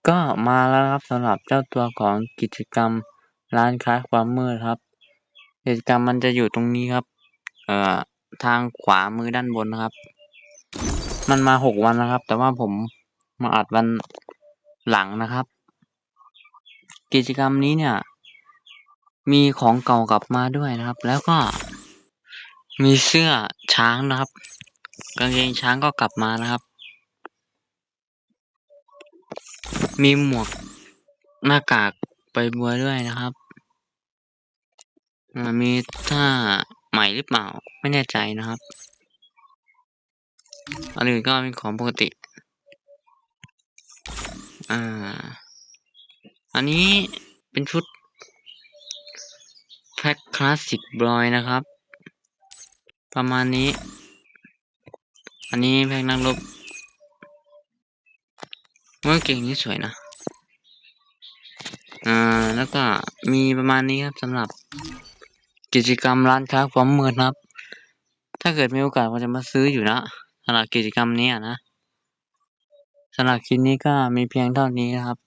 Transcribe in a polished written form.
ก็มาแล้วครับสำหรับเจ้าตัวของกิจกรรมร้านค้าความมืดครับกิจกรรมมันจะอยู่ตรงนี้ครับทางขวามือด้านบนนะครับมันมา6วันแล้วครับแต่ว่าผมมาอัดวันหลังนะครับกิจกรรมนี้เนี่ยมีของเก่ากลับมาด้วยนะครับแล้วก็มีเสื้อช้างนะครับกางเกงช้างก็กลับมานะครับมีหมวกหน้ากากใบบัวด้วยนะครับมีท่าใหม่หรือเปล่าไม่แน่ใจนะครับอันอื่นก็เป็นของปกติอันนี้เป็นชุดแพ็คคลาสสิกบอยนะครับประมาณนี้อันนี้แพ็คนักรบเมื่อเก่งนี้สวยนะแล้วก็มีประมาณนี้ครับสำหรับกิจกรรมร้านค้าความมืดครับถ้าเกิดมีโอกาสก็จะมาซื้ออยู่นะสำหรับกิจกรรมนี้นะสำหรับคลิปนี้ก็มีเพียงเท่านี้นะครับ